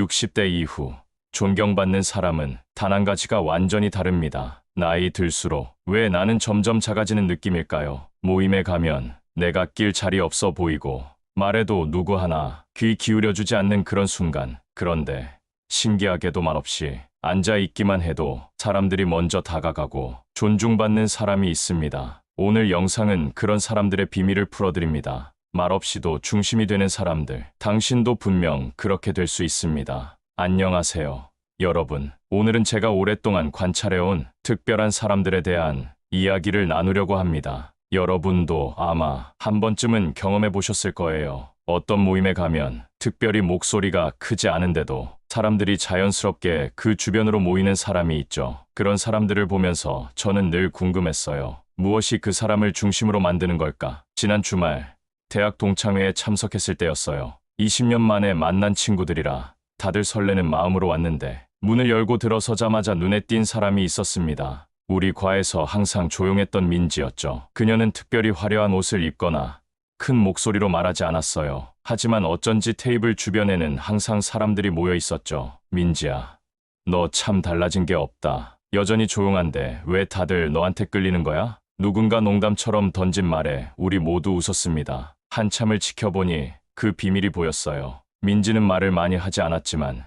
60대 이후 존경받는 사람은 단 한 가지가 완전히 다릅니다. 나이 들수록 왜 나는 점점 작아지는 느낌일까요? 모임에 가면 내가 낄 자리 없어 보이고 말해도 누구 하나 귀 기울여주지 않는 그런 순간. 그런데 신기하게도 말없이 앉아있기만 해도 사람들이 먼저 다가가고 존중받는 사람이 있습니다. 오늘 영상은 그런 사람들의 비밀을 풀어드립니다. 말없이도 중심이 되는 사람들, 당신도 분명 그렇게 될 수 있습니다. 안녕하세요, 여러분. 오늘은 제가 오랫동안 관찰해온 특별한 사람들에 대한 이야기를 나누려고 합니다. 여러분도 아마 한 번쯤은 경험해 보셨을 거예요. 어떤 모임에 가면 특별히 목소리가 크지 않은데도 사람들이 자연스럽게 그 주변으로 모이는 사람이 있죠. 그런 사람들을 보면서 저는 늘 궁금했어요. 무엇이 그 사람을 중심으로 만드는 걸까? 지난 주말 대학 동창회에 참석했을 때였어요. 20년 만에 만난 친구들이라 다들 설레는 마음으로 왔는데 문을 열고 들어서자마자 눈에 띈 사람이 있었습니다. 우리 과에서 항상 조용했던 민지였죠. 그녀는 특별히 화려한 옷을 입거나 큰 목소리로 말하지 않았어요. 하지만 어쩐지 테이블 주변에는 항상 사람들이 모여 있었죠. 민지야, 너 참 달라진 게 없다. 여전히 조용한데 왜 다들 너한테 끌리는 거야? 누군가 농담처럼 던진 말에 우리 모두 웃었습니다. 한참을 지켜보니 그 비밀이 보였어요. 민지는 말을 많이 하지 않았지만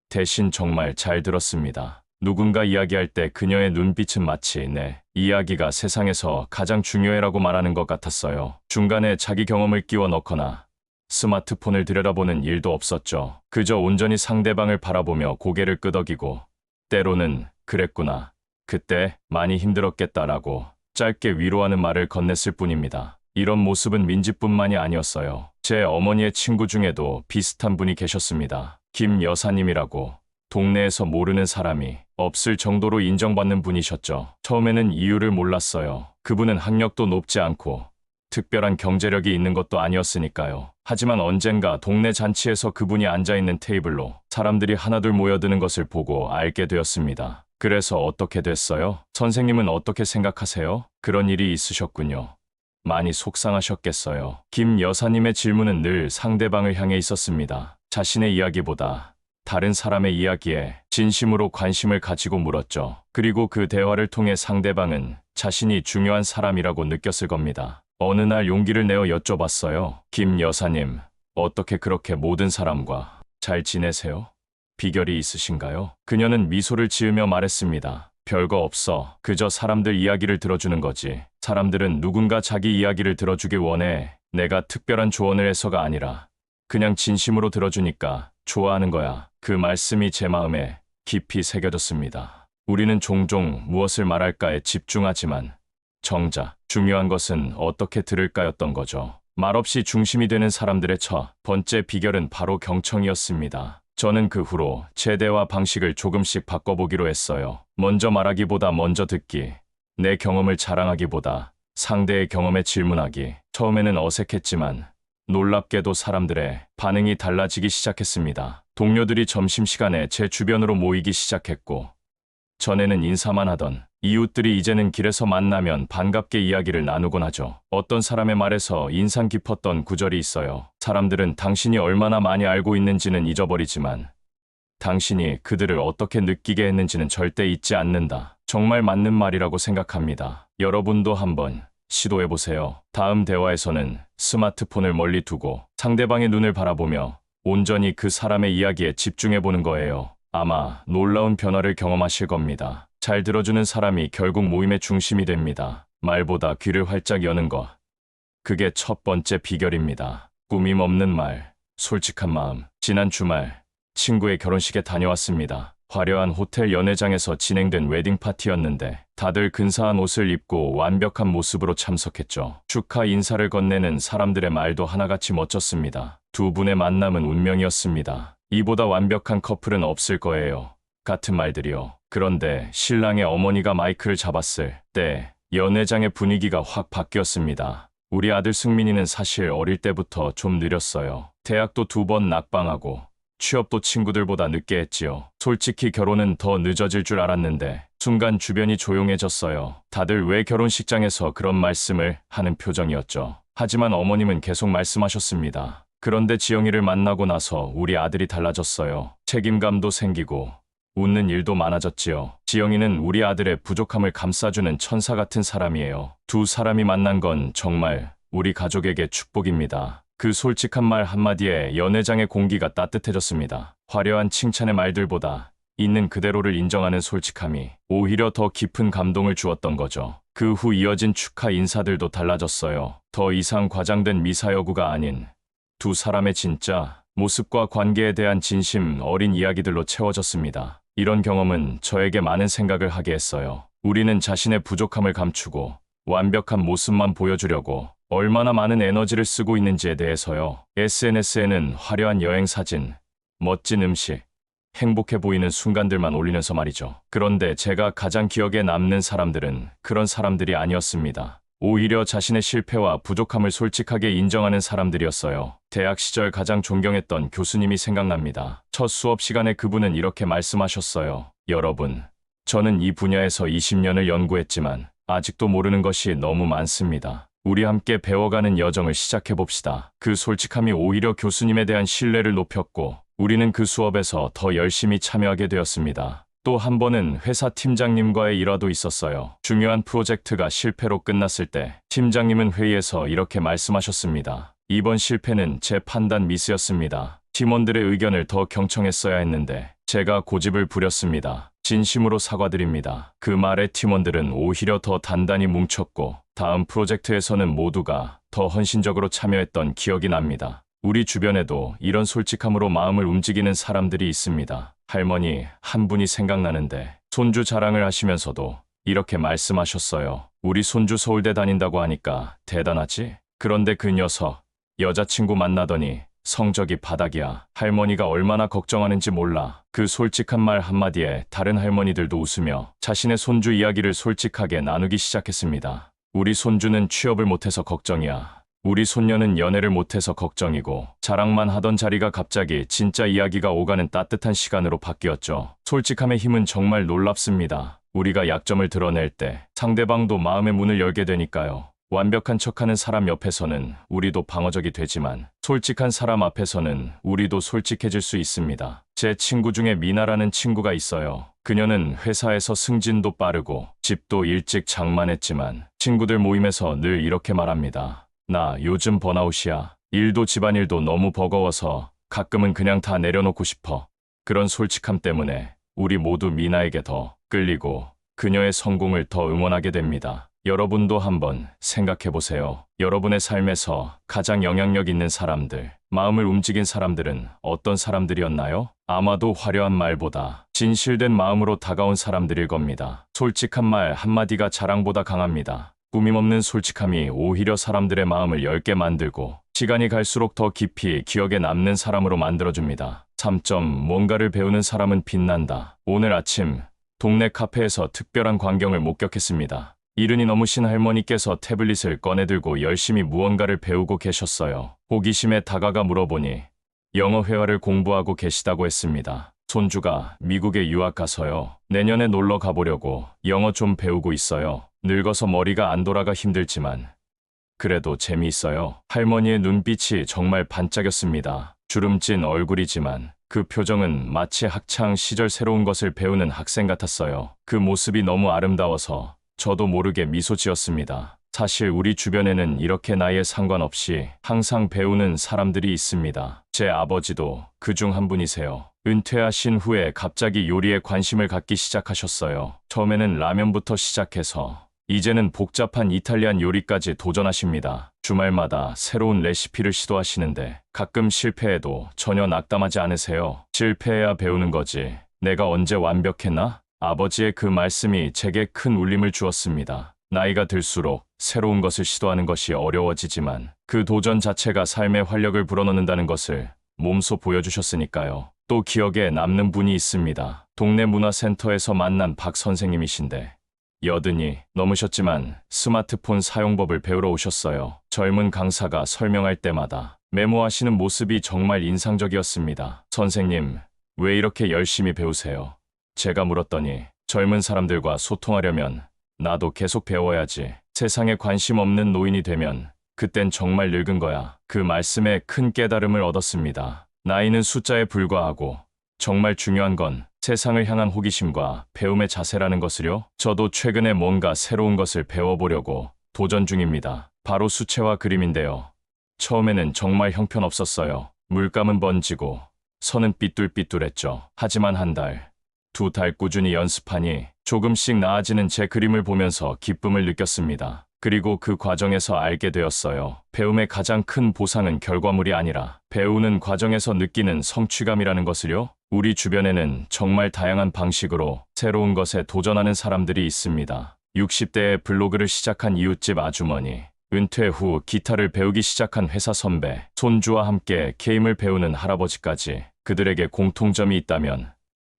대신 정말 잘 들었습니다. 누군가 이야기할 때 그녀의 눈빛은 마치 내 이야기가 세상에서 가장 중요해라고 말하는 것 같았어요. 중간에 자기 경험을 끼워 넣거나 스마트폰을 들여다보는 일도 없었죠. 그저 온전히 상대방을 바라보며 고개를 끄덕이고 때로는 그랬구나, 그때 많이 힘들었겠다라고 짧게 위로하는 말을 건넸을 뿐입니다. 이런 모습은 민지뿐만이 아니었어요. 제 어머니의 친구 중에도 비슷한 분이 계셨습니다. 김 여사님이라고 동네에서 모르는 사람이 없을 정도로 인정받는 분이셨죠. 처음에는 이유를 몰랐어요. 그분은 학력도 높지 않고 특별한 경제력이 있는 것도 아니었으니까요. 하지만 언젠가 동네 잔치에서 그분이 앉아있는 테이블로 사람들이 하나둘 모여드는 것을 보고 알게 되었습니다. 그래서 어떻게 됐어요? 선생님은 어떻게 생각하세요? 그런 일이 있으셨군요. 많이 속상하셨겠어요. 김 여사님의 질문은 늘 상대방을 향해 있었습니다. 자신의 이야기보다 다른 사람의 이야기에 진심으로 관심을 가지고 물었죠. 그리고 그 대화를 통해 상대방은 자신이 중요한 사람이라고 느꼈을 겁니다. 어느 날 용기를 내어 여쭤봤어요. 김 여사님, 어떻게 그렇게 모든 사람과 잘 지내세요? 비결이 있으신가요? 그녀는 미소를 지으며 말했습니다. 별거 없어. 그저 사람들 이야기를 들어주는 거지. 사람들은 누군가 자기 이야기를 들어주길 원해. 내가 특별한 조언을 해서가 아니라 그냥 진심으로 들어주니까 좋아하는 거야. 그 말씀이 제 마음에 깊이 새겨졌습니다. 우리는 종종 무엇을 말할까에 집중하지만 정작 중요한 것은 어떻게 들을까였던 거죠. 말없이 중심이 되는 사람들의 첫 번째 비결은 바로 경청이었습니다. 저는 그 후로 제 대화 방식을 조금씩 바꿔보기로 했어요. 먼저 말하기보다 먼저 듣기, 내 경험을 자랑하기보다 상대의 경험에 질문하기. 처음에는 어색했지만 놀랍게도 사람들의 반응이 달라지기 시작했습니다. 동료들이 점심시간에 제 주변으로 모이기 시작했고, 전에는 인사만 하던 이웃들이 이제는 길에서 만나면 반갑게 이야기를 나누곤 하죠. 어떤 사람의 말에서 인상 깊었던 구절이 있어요. 사람들은 당신이 얼마나 많이 알고 있는지는 잊어버리지만 당신이 그들을 어떻게 느끼게 했는지는 절대 잊지 않는다. 정말 맞는 말이라고 생각합니다. 여러분도 한번 시도해보세요. 다음 대화에서는 스마트폰을 멀리 두고 상대방의 눈을 바라보며 온전히 그 사람의 이야기에 집중해보는 거예요. 아마 놀라운 변화를 경험하실 겁니다. 잘 들어주는 사람이 결국 모임의 중심이 됩니다. 말보다 귀를 활짝 여는 것. 그게 첫 번째 비결입니다. 꾸밈 없는 말, 솔직한 마음. 지난 주말 친구의 결혼식에 다녀왔습니다. 화려한 호텔 연회장에서 진행된 웨딩 파티였는데 다들 근사한 옷을 입고 완벽한 모습으로 참석했죠. 축하 인사를 건네는 사람들의 말도 하나같이 멋졌습니다. 두 분의 만남은 운명이었습니다. 이보다 완벽한 커플은 없을 거예요. 같은 말들이요. 그런데 신랑의 어머니가 마이크를 잡았을 때 연회장의 분위기가 확 바뀌었습니다. 우리 아들 승민이는 사실 어릴 때부터 좀 느렸어요. 대학도 2번 낙방하고 취업도 친구들보다 늦게 했지요. 솔직히 결혼은 더 늦어질 줄 알았는데 순간 주변이 조용해졌어요. 다들 왜 결혼식장에서 그런 말씀을 하는 표정이었죠. 하지만 어머님은 계속 말씀하셨습니다. 그런데 지영이를 만나고 나서 우리 아들이 달라졌어요. 책임감도 생기고 웃는 일도 많아졌지요. 지영이는 우리 아들의 부족함을 감싸주는 천사 같은 사람이에요. 두 사람이 만난 건 정말 우리 가족에게 축복입니다. 그 솔직한 말 한마디에 연회장의 공기가 따뜻해졌습니다. 화려한 칭찬의 말들보다 있는 그대로를 인정하는 솔직함이 오히려 더 깊은 감동을 주었던 거죠. 그 후 이어진 축하 인사들도 달라졌어요. 더 이상 과장된 미사여구가 아닌 두 사람의 진짜 모습과 관계에 대한 진심 어린 이야기들로 채워졌습니다. 이런 경험은 저에게 많은 생각을 하게 했어요. 우리는 자신의 부족함을 감추고 완벽한 모습만 보여주려고 얼마나 많은 에너지를 쓰고 있는지에 대해서요. SNS에는 화려한 여행 사진, 멋진 음식, 행복해 보이는 순간들만 올리면서 말이죠. 그런데 제가 가장 기억에 남는 사람들은 그런 사람들이 아니었습니다. 오히려 자신의 실패와 부족함을 솔직하게 인정하는 사람들이었어요. 대학 시절 가장 존경했던 교수님이 생각납니다. 첫 수업 시간에 그분은 이렇게 말씀하셨어요. 여러분, 저는 이 분야에서 20년을 연구했지만 아직도 모르는 것이 너무 많습니다. 우리 함께 배워가는 여정을 시작해봅시다. 그 솔직함이 오히려 교수님에 대한 신뢰를 높였고 우리는 그 수업에서 더 열심히 참여하게 되었습니다. 또 한 번은 회사 팀장님과의 일화도 있었어요. 중요한 프로젝트가 실패로 끝났을 때 팀장님은 회의에서 이렇게 말씀하셨습니다. 이번 실패는 제 판단 미스였습니다. 팀원들의 의견을 더 경청했어야 했는데 제가 고집을 부렸습니다. 진심으로 사과드립니다. 그 말에 팀원들은 오히려 더 단단히 뭉쳤고 다음 프로젝트에서는 모두가 더 헌신적으로 참여했던 기억이 납니다. 우리 주변에도 이런 솔직함으로 마음을 움직이는 사람들이 있습니다. 할머니 한 분이 생각나는데 손주 자랑을 하시면서도 이렇게 말씀하셨어요. 우리 손주 서울대 다닌다고 하니까 대단하지? 그런데 그 녀석 여자친구 만나더니 성적이 바닥이야. 할머니가 얼마나 걱정하는지 몰라. 그 솔직한 말 한마디에 다른 할머니들도 웃으며 자신의 손주 이야기를 솔직하게 나누기 시작했습니다. 우리 손주는 취업을 못해서 걱정이야. 우리 손녀는 연애를 못해서 걱정이고 자랑만 하던 자리가 갑자기 진짜 이야기가 오가는 따뜻한 시간으로 바뀌었죠. 솔직함의 힘은 정말 놀랍습니다. 우리가 약점을 드러낼 때 상대방도 마음의 문을 열게 되니까요. 완벽한 척하는 사람 옆에서는 우리도 방어적이 되지만 솔직한 사람 앞에서는 우리도 솔직해질 수 있습니다. 제 친구 중에 미나라는 친구가 있어요. 그녀는 회사에서 승진도 빠르고 집도 일찍 장만했지만 친구들 모임에서 늘 이렇게 말합니다. 나 요즘 번아웃이야. 일도 집안일도 너무 버거워서 가끔은 그냥 다 내려놓고 싶어. 그런 솔직함 때문에 우리 모두 미나에게 더 끌리고 그녀의 성공을 더 응원하게 됩니다. 여러분도 한번 생각해보세요. 여러분의 삶에서 가장 영향력 있는 사람들, 마음을 움직인 사람들은 어떤 사람들이었나요? 아마도 화려한 말보다 진실된 마음으로 다가온 사람들일 겁니다. 솔직한 말 한마디가 자랑보다 강합니다. 꾸밈없는 솔직함이 오히려 사람들의 마음을 엷게 만들고 시간이 갈수록 더 깊이 기억에 남는 사람으로 만들어줍니다. 3점 뭔가를 배우는 사람은 빛난다. 오늘 아침 동네 카페에서 특별한 광경을 목격했습니다. 이른이 넘으신 할머니께서 태블릿을 꺼내들고 열심히 무언가를 배우고 계셨어요. 호기심에 다가가 물어보니 영어 회화를 공부하고 계시다고 했습니다. 손주가 미국에 유학 가서요. 내년에 놀러 가보려고 영어 좀 배우고 있어요. 늙어서 머리가 안 돌아가 힘들지만 그래도 재미있어요. 할머니의 눈빛이 정말 반짝였습니다. 주름진 얼굴이지만 그 표정은 마치 학창 시절 새로운 것을 배우는 학생 같았어요. 그 모습이 너무 아름다워서 저도 모르게 미소 지었습니다. 사실 우리 주변에는 이렇게 나이에 상관없이 항상 배우는 사람들이 있습니다. 제 아버지도 그 중 한 분이세요. 은퇴하신 후에 갑자기 요리에 관심을 갖기 시작하셨어요. 처음에는 라면부터 시작해서 이제는 복잡한 이탈리안 요리까지 도전하십니다. 주말마다 새로운 레시피를 시도하시는데 가끔 실패해도 전혀 낙담하지 않으세요. 실패해야 배우는 거지. 내가 언제 완벽했나? 아버지의 그 말씀이 제게 큰 울림을 주었습니다. 나이가 들수록 새로운 것을 시도하는 것이 어려워지지만 그 도전 자체가 삶의 활력을 불어넣는다는 것을 몸소 보여주셨으니까요. 또 기억에 남는 분이 있습니다. 동네 문화센터에서 만난 박 선생님이신데 80이 넘으셨지만 스마트폰 사용법을 배우러 오셨어요. 젊은 강사가 설명할 때마다 메모하시는 모습이 정말 인상적이었습니다. 선생님, 왜 이렇게 열심히 배우세요? 제가 물었더니 젊은 사람들과 소통하려면 나도 계속 배워야지. 세상에 관심 없는 노인이 되면 그땐 정말 늙은 거야. 그 말씀에 큰 깨달음을 얻었습니다. 나이는 숫자에 불과하고 정말 중요한 건 세상을 향한 호기심과 배움의 자세라는 것을요. 저도 최근에 뭔가 새로운 것을 배워보려고 도전 중입니다. 바로 수채화 그림인데요. 처음에는 정말 형편없었어요. 물감은 번지고 선은 삐뚤삐뚤했죠. 하지만 한 달, 두 달 꾸준히 연습하니 조금씩 나아지는 제 그림을 보면서 기쁨을 느꼈습니다. 그리고 그 과정에서 알게 되었어요. 배움의 가장 큰 보상은 결과물이 아니라 배우는 과정에서 느끼는 성취감이라는 것을요. 우리 주변에는 정말 다양한 방식으로 새로운 것에 도전하는 사람들이 있습니다. 60대에 블로그를 시작한 이웃집 아주머니, 은퇴 후 기타를 배우기 시작한 회사 선배, 손주와 함께 게임을 배우는 할아버지까지 그들에게 공통점이 있다면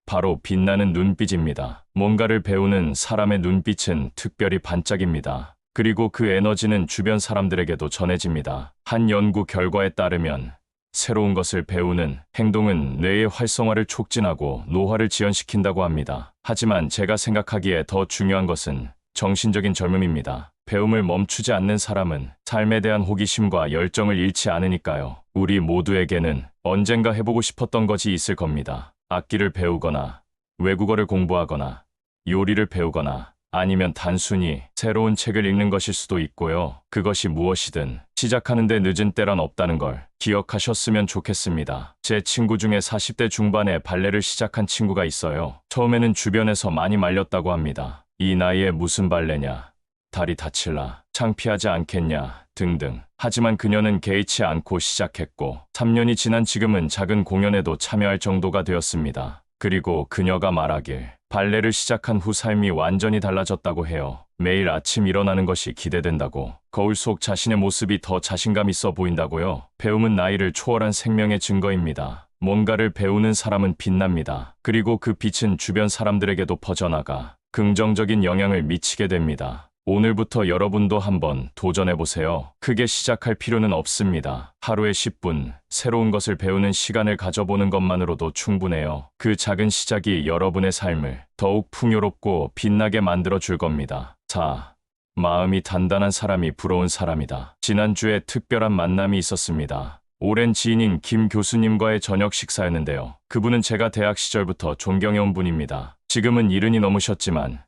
바로 빛나는 눈빛입니다. 뭔가를 배우는 사람의 눈빛은 특별히 반짝입니다. 그리고 그 에너지는 주변 사람들에게도 전해집니다. 한 연구 결과에 따르면 새로운 것을 배우는 행동은 뇌의 활성화를 촉진하고 노화를 지연시킨다고 합니다. 하지만 제가 생각하기에 더 중요한 것은 정신적인 젊음입니다. 배움을 멈추지 않는 사람은 삶에 대한 호기심과 열정을 잃지 않으니까요. 우리 모두에게는 언젠가 해보고 싶었던 것이 있을 겁니다. 악기를 배우거나, 외국어를 공부하거나, 요리를 배우거나, 아니면 단순히 새로운 책을 읽는 것일 수도 있고요. 그것이 무엇이든 시작하는데 늦은 때란 없다는 걸 기억하셨으면 좋겠습니다. 제 친구 중에 40대 중반에 발레를 시작한 친구가 있어요. 처음에는 주변에서 많이 말렸다고 합니다. 이 나이에 무슨 발레냐, 다리 다칠라, 창피하지 않겠냐 등등. 하지만 그녀는 개의치 않고 시작했고 3년이 지난 지금은 작은 공연에도 참여할 정도가 되었습니다. 그리고 그녀가 말하길 발레를 시작한 후 삶이 완전히 달라졌다고 해요. 매일 아침 일어나는 것이 기대된다고, 거울 속 자신의 모습이 더 자신감 있어 보인다고요. 배움은 나이를 초월한 생명의 증거입니다. 뭔가를 배우는 사람은 빛납니다. 그리고 그 빛은 주변 사람들에게도 퍼져나가 긍정적인 영향을 미치게 됩니다. 오늘부터 여러분도 한번 도전해보세요. 크게 시작할 필요는 없습니다. 하루에 10분, 새로운 것을 배우는 시간을 가져보는 것만으로도 충분해요. 그 작은 시작이 여러분의 삶을 더욱 풍요롭고 빛나게 만들어줄 겁니다. 4. 마음이 단단한 사람이 부러운 사람이다. 지난주에 특별한 만남이 있었습니다. 오랜 지인인 김 교수님과의 저녁 식사였는데요. 그분은 제가 대학 시절부터 존경해온 분입니다. 지금은 70이 넘으셨지만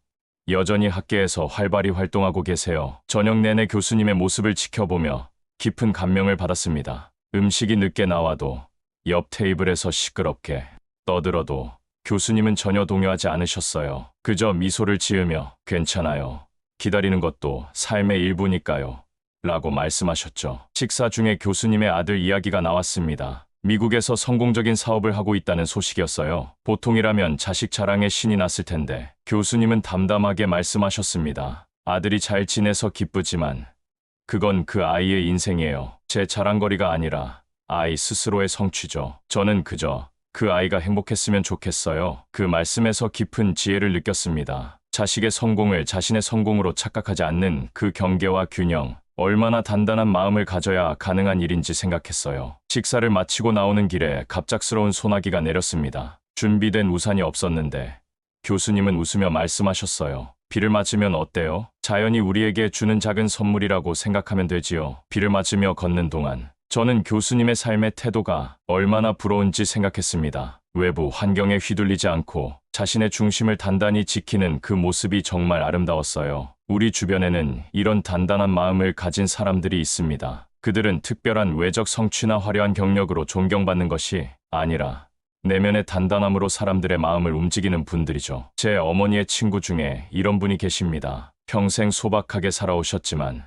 여전히 학계에서 활발히 활동하고 계세요. 저녁 내내 교수님의 모습을 지켜보며 깊은 감명을 받았습니다. 음식이 늦게 나와도 옆 테이블에서 시끄럽게 떠들어도 교수님은 전혀 동요하지 않으셨어요. 그저 미소를 지으며 괜찮아요. 기다리는 것도 삶의 일부니까요. 라고 말씀하셨죠. 식사 중에 교수님의 아들 이야기가 나왔습니다. 미국에서 성공적인 사업을 하고 있다는 소식이었어요. 보통이라면 자식 자랑에 신이 났을 텐데 교수님은 담담하게 말씀하셨습니다. 아들이 잘 지내서 기쁘지만 그건 그 아이의 인생이에요. 제 자랑거리가 아니라 아이 스스로의 성취죠. 저는 그저 그 아이가 행복했으면 좋겠어요. 그 말씀에서 깊은 지혜를 느꼈습니다. 자식의 성공을 자신의 성공으로 착각하지 않는 그 경계와 균형, 얼마나 단단한 마음을 가져야 가능한 일인지 생각했어요. 식사를 마치고 나오는 길에 갑작스러운 소나기가 내렸습니다. 준비된 우산이 없었는데 교수님은 웃으며 말씀하셨어요. 비를 맞으면 어때요? 자연이 우리에게 주는 작은 선물이라고 생각하면 되지요. 비를 맞으며 걷는 동안 저는 교수님의 삶의 태도가 얼마나 부러운지 생각했습니다. 외부 환경에 휘둘리지 않고 자신의 중심을 단단히 지키는 그 모습이 정말 아름다웠어요. 우리 주변에는 이런 단단한 마음을 가진 사람들이 있습니다. 그들은 특별한 외적 성취나 화려한 경력으로 존경받는 것이 아니라 내면의 단단함으로 사람들의 마음을 움직이는 분들이죠. 제 어머니의 친구 중에 이런 분이 계십니다. 평생 소박하게 살아오셨지만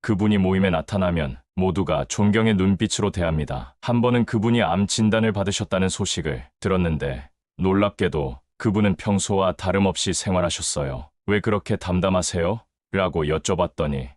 그분이 모임에 나타나면 모두가 존경의 눈빛으로 대합니다. 한 번은 그분이 암 진단을 받으셨다는 소식을 들었는데 놀랍게도 그분은 평소와 다름없이 생활하셨어요. 왜 그렇게 담담하세요? 라고 여쭤봤더니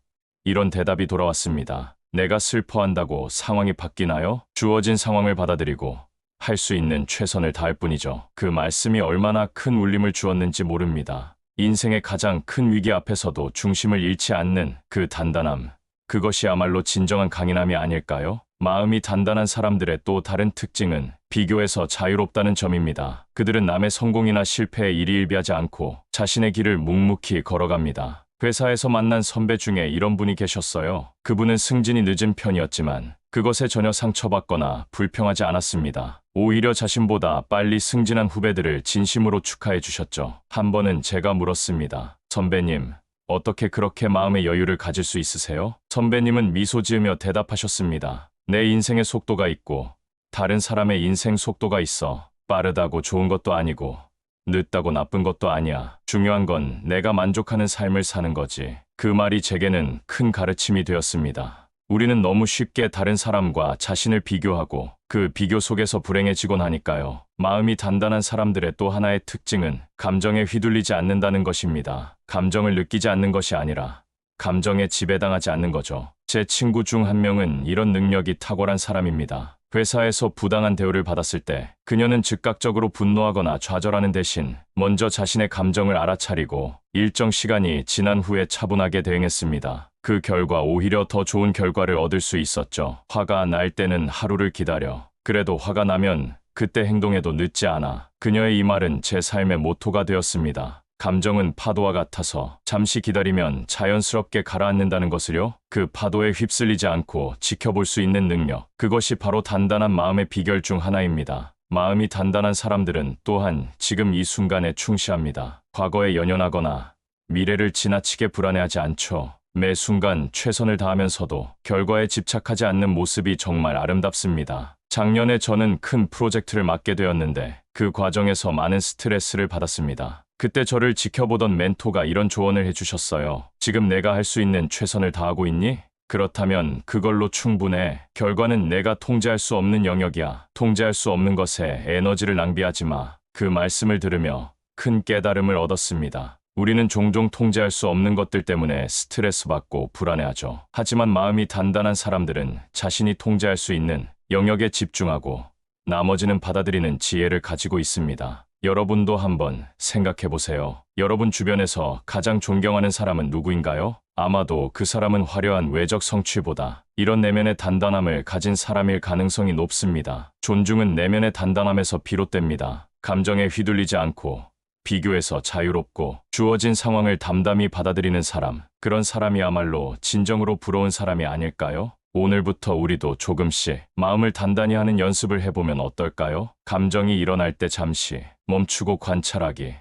이런 대답이 돌아왔습니다. 내가 슬퍼한다고 상황이 바뀌나요? 주어진 상황을 받아들이고 할 수 있는 최선을 다할 뿐이죠. 그 말씀이 얼마나 큰 울림을 주었는지 모릅니다. 인생의 가장 큰 위기 앞에서도 중심을 잃지 않는 그 단단함, 그것이야말로 진정한 강인함이 아닐까요? 마음이 단단한 사람들의 또 다른 특징은 비교에서 자유롭다는 점입니다. 그들은 남의 성공이나 실패에 일희일비하지 않고 자신의 길을 묵묵히 걸어갑니다. 회사에서 만난 선배 중에 이런 분이 계셨어요. 그분은 승진이 늦은 편이었지만 그것에 전혀 상처받거나 불평하지 않았습니다. 오히려 자신보다 빨리 승진한 후배들을 진심으로 축하해 주셨죠. 한 번은 제가 물었습니다. 선배님, 어떻게 그렇게 마음의 여유를 가질 수 있으세요? 선배님은 미소 지으며 대답하셨습니다. 내 인생의 속도가 있고 다른 사람의 인생 속도가 있어. 빠르다고 좋은 것도 아니고 늦다고 나쁜 것도 아니야. 중요한 건 내가 만족하는 삶을 사는 거지. 그 말이 제게는 큰 가르침이 되었습니다. 우리는 너무 쉽게 다른 사람과 자신을 비교하고 그 비교 속에서 불행해지곤 하니까요. 마음이 단단한 사람들의 또 하나의 특징은 감정에 휘둘리지 않는다는 것입니다. 감정을 느끼지 않는 것이 아니라 감정에 지배당하지 않는 거죠. 제 친구 중 한 명은 이런 능력이 탁월한 사람입니다. 회사에서 부당한 대우를 받았을 때 그녀는 즉각적으로 분노하거나 좌절하는 대신 먼저 자신의 감정을 알아차리고 일정 시간이 지난 후에 차분하게 대응했습니다. 그 결과 오히려 더 좋은 결과를 얻을 수 있었죠. 화가 날 때는 하루를 기다려. 그래도 화가 나면 그때 행동해도 늦지 않아. 그녀의 이 말은 제 삶의 모토가 되었습니다. 감정은 파도와 같아서 잠시 기다리면 자연스럽게 가라앉는다는 것을요. 그 파도에 휩쓸리지 않고 지켜볼 수 있는 능력. 그것이 바로 단단한 마음의 비결 중 하나입니다. 마음이 단단한 사람들은 또한 지금 이 순간에 충실합니다. 과거에 연연하거나 미래를 지나치게 불안해하지 않죠. 매 순간 최선을 다하면서도 결과에 집착하지 않는 모습이 정말 아름답습니다. 작년에 저는 큰 프로젝트를 맡게 되었는데 그 과정에서 많은 스트레스를 받았습니다. 그때 저를 지켜보던 멘토가 이런 조언을 해주셨어요. 지금 내가 할 수 있는 최선을 다하고 있니? 그렇다면 그걸로 충분해. 결과는 내가 통제할 수 없는 영역이야. 통제할 수 없는 것에 에너지를 낭비하지 마. 그 말씀을 들으며 큰 깨달음을 얻었습니다. 우리는 종종 통제할 수 없는 것들 때문에 스트레스 받고 불안해하죠. 하지만 마음이 단단한 사람들은 자신이 통제할 수 있는 영역에 집중하고 나머지는 받아들이는 지혜를 가지고 있습니다. 여러분도 한번 생각해 보세요. 여러분 주변에서 가장 존경하는 사람은 누구인가요? 아마도 그 사람은 화려한 외적 성취보다 이런 내면의 단단함을 가진 사람일 가능성이 높습니다. 존중은 내면의 단단함에서 비롯됩니다. 감정에 휘둘리지 않고 비교에서 자유롭고 주어진 상황을 담담히 받아들이는 사람. 그런 사람이야말로 진정으로 부러운 사람이 아닐까요? 오늘부터 우리도 조금씩 마음을 단단히 하는 연습을 해보면 어떨까요? 감정이 일어날 때 잠시 멈추고 관찰하기,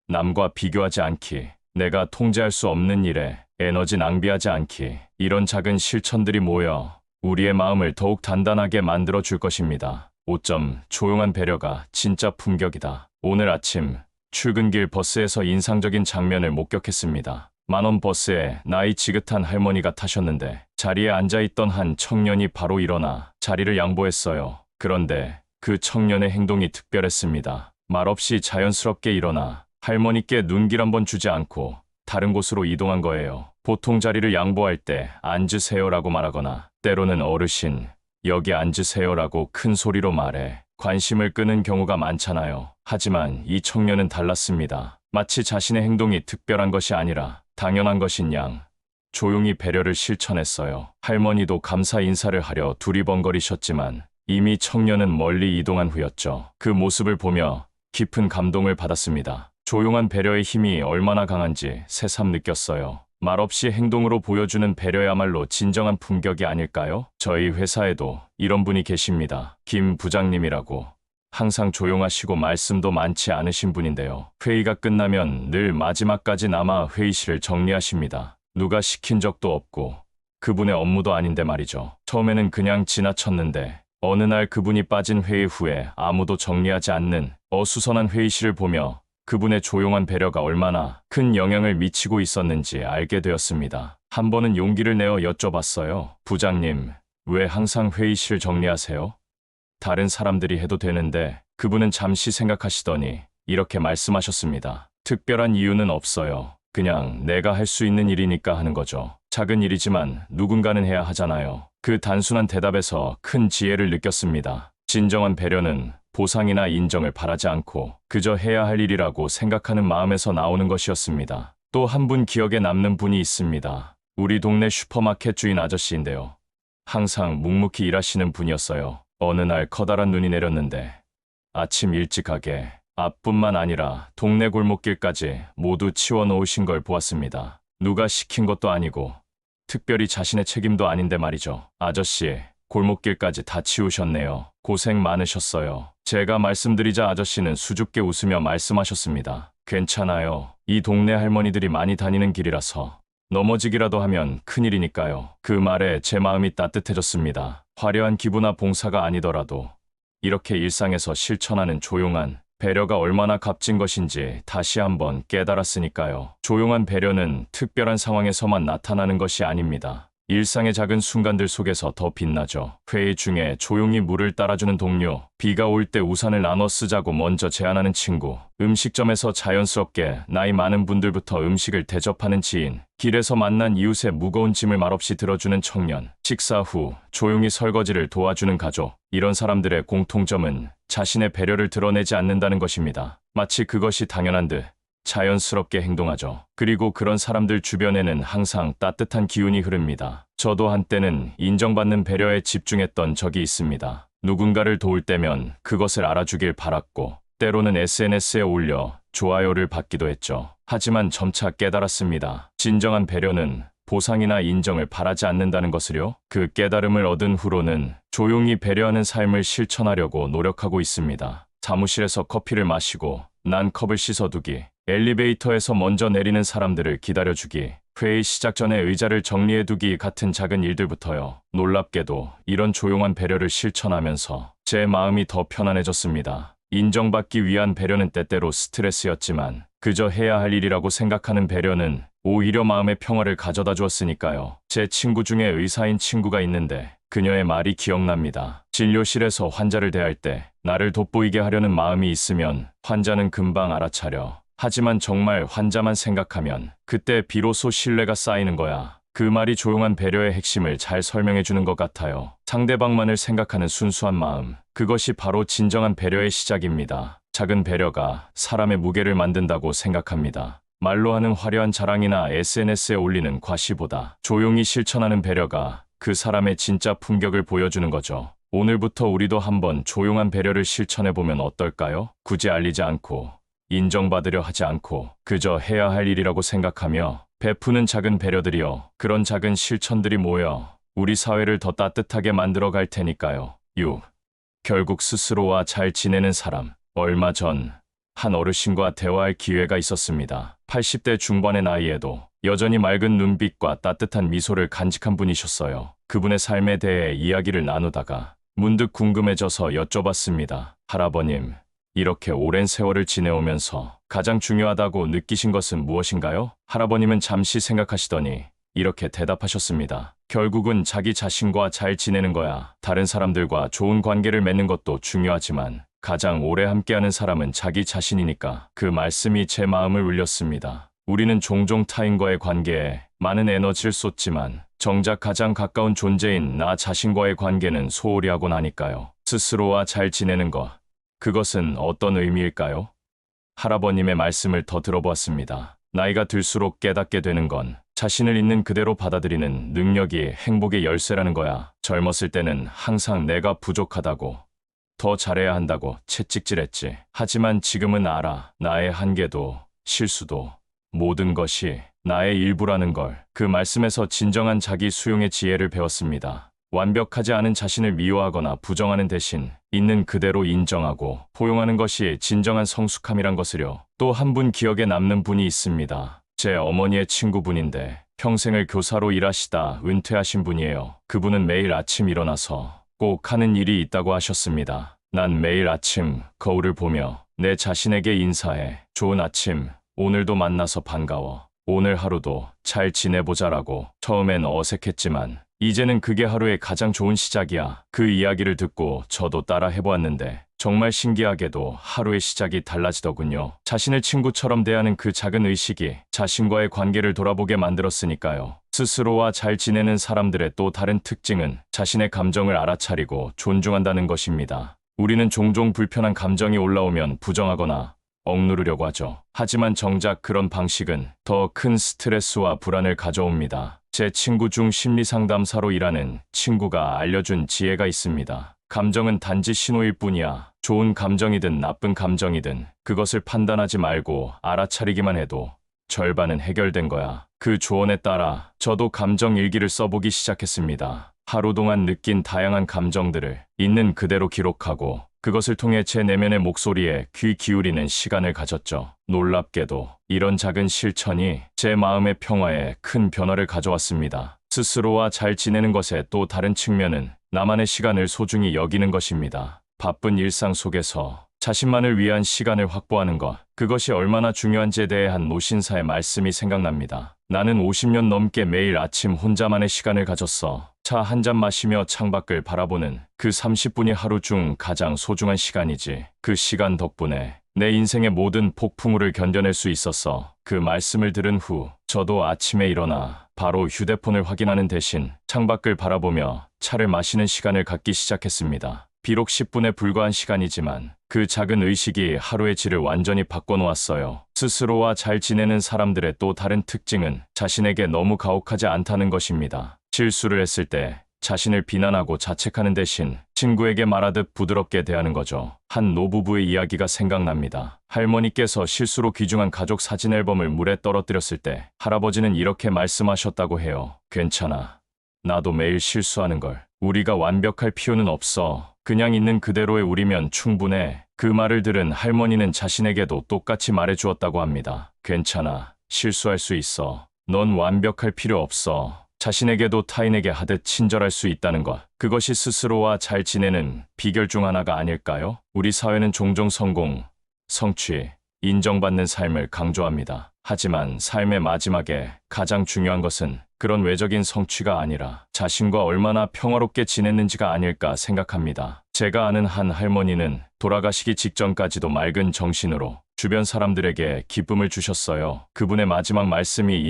남과 비교하지 않기, 내가 통제할 수 없는 일에 에너지 낭비하지 않기. 이런 작은 실천들이 모여 우리의 마음을 더욱 단단하게 만들어 줄 것입니다. 5점. 조용한 배려가 진짜 품격이다. 오늘 아침 출근길 버스에서 인상적인 장면을 목격했습니다. 만원 버스에 나이 지긋한 할머니가 타셨는데 자리에 앉아있던 한 청년이 바로 일어나 자리를 양보했어요. 그런데 그 청년의 행동이 특별했습니다. 말없이 자연스럽게 일어나 할머니께 눈길 한번 주지 않고 다른 곳으로 이동한 거예요. 보통 자리를 양보할 때 앉으세요라고 말하거나 때로는 어르신, 여기 앉으세요라고 큰 소리로 말해 관심을 끄는 경우가 많잖아요. 하지만 이 청년은 달랐습니다. 마치 자신의 행동이 특별한 것이 아니라 당연한 것인 양 조용히 배려를 실천했어요. 할머니도 감사 인사를 하려 두리번거리셨지만 이미 청년은 멀리 이동한 후였죠. 그 모습을 보며 깊은 감동을 받았습니다. 조용한 배려의 힘이 얼마나 강한지 새삼 느꼈어요. 말없이 행동으로 보여주는 배려야말로 진정한 품격이 아닐까요? 저희 회사에도 이런 분이 계십니다. 김 부장님이라고. 항상 조용하시고 말씀도 많지 않으신 분인데요. 회의가 끝나면 늘 마지막까지 남아 회의실을 정리하십니다. 누가 시킨 적도 없고 그분의 업무도 아닌데 말이죠. 처음에는 그냥 지나쳤는데 어느 날 그분이 빠진 회의 후에 아무도 정리하지 않는 어수선한 회의실을 보며 그분의 조용한 배려가 얼마나 큰 영향을 미치고 있었는지 알게 되었습니다. 한 번은 용기를 내어 여쭤봤어요. 부장님, 왜 항상 회의실 정리하세요? 다른 사람들이 해도 되는데. 그분은 잠시 생각하시더니 이렇게 말씀하셨습니다. 특별한 이유는 없어요. 그냥 내가 할 수 있는 일이니까 하는 거죠. 작은 일이지만 누군가는 해야 하잖아요. 그 단순한 대답에서 큰 지혜를 느꼈습니다. 진정한 배려는 보상이나 인정을 바라지 않고 그저 해야 할 일이라고 생각하는 마음에서 나오는 것이었습니다. 또 한 분 기억에 남는 분이 있습니다. 우리 동네 슈퍼마켓 주인 아저씨인데요. 항상 묵묵히 일하시는 분이었어요. 어느 날 커다란 눈이 내렸는데 아침 일찍 가게 앞뿐만 아니라 동네 골목길까지 모두 치워놓으신 걸 보았습니다. 누가 시킨 것도 아니고 특별히 자신의 책임도 아닌데 말이죠. 아저씨, 골목길까지 다 치우셨네요. 고생 많으셨어요. 제가 말씀드리자 아저씨는 수줍게 웃으며 말씀하셨습니다. 괜찮아요. 이 동네 할머니들이 많이 다니는 길이라서 넘어지기라도 하면 큰일이니까요. 그 말에 제 마음이 따뜻해졌습니다. 화려한 기부나 봉사가 아니더라도 이렇게 일상에서 실천하는 조용한 배려가 얼마나 값진 것인지 다시 한번 깨달았으니까요. 조용한 배려는 특별한 상황에서만 나타나는 것이 아닙니다. 일상의 작은 순간들 속에서 더 빛나죠. 회의 중에 조용히 물을 따라주는 동료, 비가 올 때 우산을 나눠 쓰자고 먼저 제안하는 친구, 음식점에서 자연스럽게 나이 많은 분들부터 음식을 대접하는 지인, 길에서 만난 이웃의 무거운 짐을 말없이 들어주는 청년, 식사 후 조용히 설거지를 도와주는 가족, 이런 사람들의 공통점은 자신의 배려를 드러내지 않는다는 것입니다. 마치 그것이 당연한 듯 자연스럽게 행동하죠. 그리고 그런 사람들 주변에는 항상 따뜻한 기운이 흐릅니다. 저도 한때는 인정받는 배려에 집중했던 적이 있습니다. 누군가를 도울 때면 그것을 알아주길 바랐고, 때로는 SNS에 올려 좋아요를 받기도 했죠. 하지만 점차 깨달았습니다. 진정한 배려는 보상이나 인정을 바라지 않는다는 것을요. 그 깨달음을 얻은 후로는 조용히 배려하는 삶을 실천하려고 노력하고 있습니다. 사무실에서 커피를 마시고 난 컵을 씻어두기, 엘리베이터에서 먼저 내리는 사람들을 기다려주기, 회의 시작 전에 의자를 정리해두기 같은 작은 일들부터요. 놀랍게도 이런 조용한 배려를 실천하면서 제 마음이 더 편안해졌습니다. 인정받기 위한 배려는 때때로 스트레스였지만 그저 해야 할 일이라고 생각하는 배려는 오히려 마음의 평화를 가져다 주었으니까요. 제 친구 중에 의사인 친구가 있는데 그녀의 말이 기억납니다. 진료실에서 환자를 대할 때 나를 돋보이게 하려는 마음이 있으면 환자는 금방 알아차려. 하지만 정말 환자만 생각하면 그때 비로소 신뢰가 쌓이는 거야. 그 말이 조용한 배려의 핵심을 잘 설명해 주는 것 같아요. 상대방만을 생각하는 순수한 마음, 그것이 바로 진정한 배려의 시작입니다. 작은 배려가 사람의 무게를 만든다고 생각합니다. 말로 하는 화려한 자랑이나 SNS에 올리는 과시보다 조용히 실천하는 배려가 그 사람의 진짜 품격을 보여주는 거죠. 오늘부터 우리도 한번 조용한 배려를 실천해보면 어떨까요? 굳이 알리지 않고, 인정받으려 하지 않고, 그저 해야 할 일이라고 생각하며 베푸는 작은 배려들이요. 그런 작은 실천들이 모여 우리 사회를 더 따뜻하게 만들어 갈 테니까요. 6. 결국 스스로와 잘 지내는 사람. 얼마 전 한 어르신과 대화할 기회가 있었습니다. 80대 중반의 나이에도 여전히 맑은 눈빛과 따뜻한 미소를 간직한 분이셨어요. 그분의 삶에 대해 이야기를 나누다가 문득 궁금해져서 여쭤봤습니다. 할아버님, 이렇게 오랜 세월을 지내오면서 가장 중요하다고 느끼신 것은 무엇인가요? 할아버님은 잠시 생각하시더니 이렇게 대답하셨습니다. 결국은 자기 자신과 잘 지내는 거야. 다른 사람들과 좋은 관계를 맺는 것도 중요하지만 가장 오래 함께하는 사람은 자기 자신이니까. 그 말씀이 제 마음을 울렸습니다. 우리는 종종 타인과의 관계에 많은 에너지를 쏟지만 정작 가장 가까운 존재인 나 자신과의 관계는 소홀히 하곤 하니까요. 스스로와 잘 지내는 것, 그것은 어떤 의미일까요? 할아버님의 말씀을 더 들어보았습니다. 나이가 들수록 깨닫게 되는 건 자신을 있는 그대로 받아들이는 능력이 행복의 열쇠라는 거야. 젊었을 때는 항상 내가 부족하다고, 더 잘해야 한다고 채찍질했지. 하지만 지금은 알아. 나의 한계도, 실수도, 모든 것이 나의 일부라는 걸. 그 말씀에서 진정한 자기 수용의 지혜를 배웠습니다. 완벽하지 않은 자신을 미워하거나 부정하는 대신 있는 그대로 인정하고 포용하는 것이 진정한 성숙함이란 것을요. 또 한 분 기억에 남는 분이 있습니다. 제 어머니의 친구분인데 평생을 교사로 일하시다 은퇴하신 분이에요. 그분은 매일 아침 일어나서 꼭 하는 일이 있다고 하셨습니다. 난 매일 아침 거울을 보며 내 자신에게 인사해. 좋은 아침, 오늘도 만나서 반가워. 오늘 하루도 잘 지내보자라고. 처음엔 어색했지만 이제는 그게 하루의 가장 좋은 시작이야. 그 이야기를 듣고 저도 따라 해보았는데 정말 신기하게도 하루의 시작이 달라지더군요. 자신을 친구처럼 대하는 그 작은 의식이 자신과의 관계를 돌아보게 만들었으니까요. 스스로와 잘 지내는 사람들의 또 다른 특징은 자신의 감정을 알아차리고 존중한다는 것입니다. 우리는 종종 불편한 감정이 올라오면 부정하거나 억누르려고 하죠. 하지만 정작 그런 방식은 더 큰 스트레스와 불안을 가져옵니다. 제 친구 중 심리상담사로 일하는 친구가 알려준 지혜가 있습니다. 감정은 단지 신호일 뿐이야. 좋은 감정이든 나쁜 감정이든 그것을 판단하지 말고 알아차리기만 해도 절반은 해결된 거야. 그 조언에 따라 저도 감정 일기를 써보기 시작했습니다. 하루 동안 느낀 다양한 감정들을 있는 그대로 기록하고 그것을 통해 제 내면의 목소리에 귀 기울이는 시간을 가졌죠. 놀랍게도 이런 작은 실천이 제 마음의 평화에 큰 변화를 가져왔습니다. 스스로와 잘 지내는 것의 또 다른 측면은 나만의 시간을 소중히 여기는 것입니다. 바쁜 일상 속에서 자신만을 위한 시간을 확보하는 것, 그것이 얼마나 중요한지에 대해 한 노신사의 말씀이 생각납니다. 나는 50년 넘게 매일 아침 혼자만의 시간을 가졌어. 차 한 잔 마시며 창밖을 바라보는 그 30분이 하루 중 가장 소중한 시간이지. 그 시간 덕분에 내 인생의 모든 폭풍우를 견뎌낼 수 있었어. 그 말씀을 들은 후 저도 아침에 일어나 바로 휴대폰을 확인하는 대신 창밖을 바라보며 차를 마시는 시간을 갖기 시작했습니다. 비록 10분에 불과한 시간이지만 그 작은 의식이 하루의 질을 완전히 바꿔놓았어요. 스스로와 잘 지내는 사람들의 또 다른 특징은 자신에게 너무 가혹하지 않다는 것입니다. 실수를 했을 때 자신을 비난하고 자책하는 대신 친구에게 말하듯 부드럽게 대하는 거죠. 한 노부부의 이야기가 생각납니다. 할머니께서 실수로 귀중한 가족 사진 앨범을 물에 떨어뜨렸을 때 할아버지는 이렇게 말씀하셨다고 해요. 괜찮아. 나도 매일 실수하는 걸. 우리가 완벽할 필요는 없어. 그냥 있는 그대로의 우리면 충분해. 그 말을 들은 할머니는 자신에게도 똑같이 말해주었다고 합니다. 괜찮아. 실수할 수 있어. 넌 완벽할 필요 없어. 자신에게도 타인에게 하듯 친절할 수 있다는 것. 그것이 스스로와 잘 지내는 비결 중 하나가 아닐까요? 우리 사회는 종종 성공, 성취, 인정받는 삶을 강조합니다. 하지만 삶의 마지막에 가장 중요한 것은 그런 외적인 성취가 아니라 자신과 얼마나 평화롭게 지냈는지가 아닐까 생각합니다. 제가 아는 한 할머니는 돌아가시기 직전까지도 맑은 정신으로 주변 사람들에게 기쁨을 주셨어요. 그분의 마지막 말씀이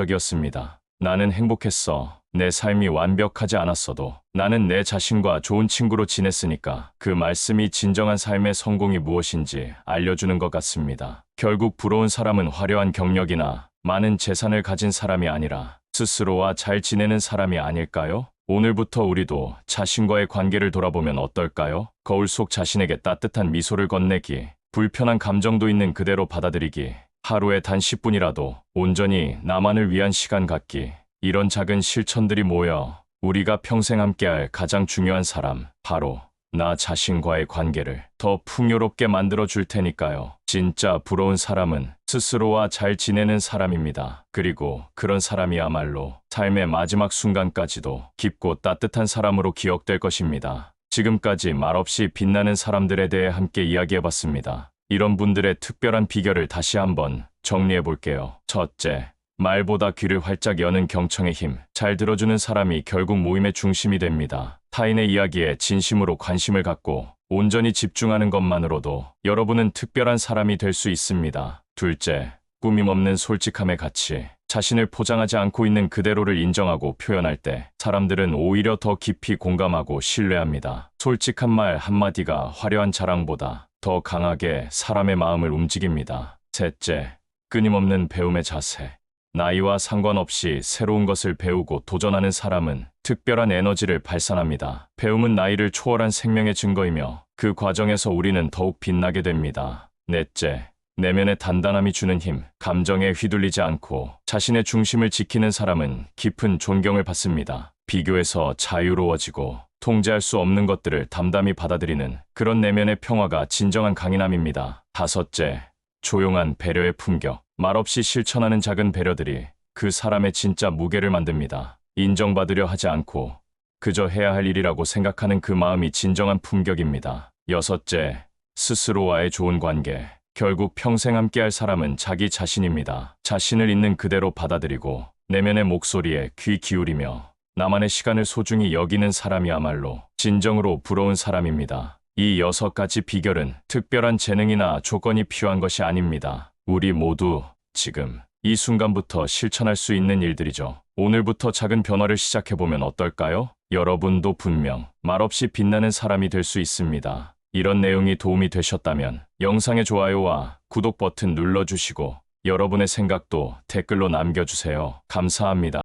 인상적이었습니다. 나는 행복했어. 내 삶이 완벽하지 않았어도 나는 내 자신과 좋은 친구로 지냈으니까. 그 말씀이 진정한 삶의 성공이 무엇인지 알려주는 것 같습니다. 결국 부러운 사람은 화려한 경력이나 많은 재산을 가진 사람이 아니라 스스로와 잘 지내는 사람이 아닐까요? 오늘부터 우리도 자신과의 관계를 돌아보면 어떨까요? 거울 속 자신에게 따뜻한 미소를 건네기, 불편한 감정도 있는 그대로 받아들이기, 하루에 단 10분이라도 온전히 나만을 위한 시간 갖기. 이런 작은 실천들이 모여 우리가 평생 함께할 가장 중요한 사람, 바로 나 자신과의 관계를 더 풍요롭게 만들어 줄 테니까요. 진짜 부러운 사람은 스스로와 잘 지내는 사람입니다. 그리고 그런 사람이야말로 삶의 마지막 순간까지도 깊고 따뜻한 사람으로 기억될 것입니다. 지금까지 말없이 빛나는 사람들에 대해 함께 이야기해봤습니다. 이런 분들의 특별한 비결을 다시 한번 정리해볼게요. 첫째, 말보다 귀를 활짝 여는 경청의 힘. 잘 들어주는 사람이 결국 모임의 중심이 됩니다. 타인의 이야기에 진심으로 관심을 갖고 온전히 집중하는 것만으로도 여러분은 특별한 사람이 될 수 있습니다. 둘째, 꾸밈 없는 솔직함의 가치. 자신을 포장하지 않고 있는 그대로를 인정하고 표현할 때 사람들은 오히려 더 깊이 공감하고 신뢰합니다. 솔직한 말 한마디가 화려한 자랑보다 더 강하게 사람의 마음을 움직입니다. 셋째, 끊임없는 배움의 자세. 나이와 상관없이 새로운 것을 배우고 도전하는 사람은 특별한 에너지를 발산합니다. 배움은 나이를 초월한 생명의 증거이며 그 과정에서 우리는 더욱 빛나게 됩니다. 넷째, 내면의 단단함이 주는 힘. 감정에 휘둘리지 않고 자신의 중심을 지키는 사람은 깊은 존경을 받습니다. 비교에서 자유로워지고 통제할 수 없는 것들을 담담히 받아들이는 그런 내면의 평화가 진정한 강인함입니다. 다섯째, 조용한 배려의 품격. 말없이 실천하는 작은 배려들이 그 사람의 진짜 무게를 만듭니다. 인정받으려 하지 않고 그저 해야 할 일이라고 생각하는 그 마음이 진정한 품격입니다. 여섯째, 스스로와의 좋은 관계. 결국 평생 함께할 사람은 자기 자신입니다. 자신을 있는 그대로 받아들이고 내면의 목소리에 귀 기울이며 나만의 시간을 소중히 여기는 사람이야말로 진정으로 부러운 사람입니다. 이 6가지 비결은 특별한 재능이나 조건이 필요한 것이 아닙니다. 우리 모두 지금 이 순간부터 실천할 수 있는 일들이죠. 오늘부터 작은 변화를 시작해보면 어떨까요? 여러분도 분명 말없이 빛나는 사람이 될 수 있습니다. 이런 내용이 도움이 되셨다면 영상의 좋아요와 구독 버튼 눌러주시고 여러분의 생각도 댓글로 남겨주세요. 감사합니다.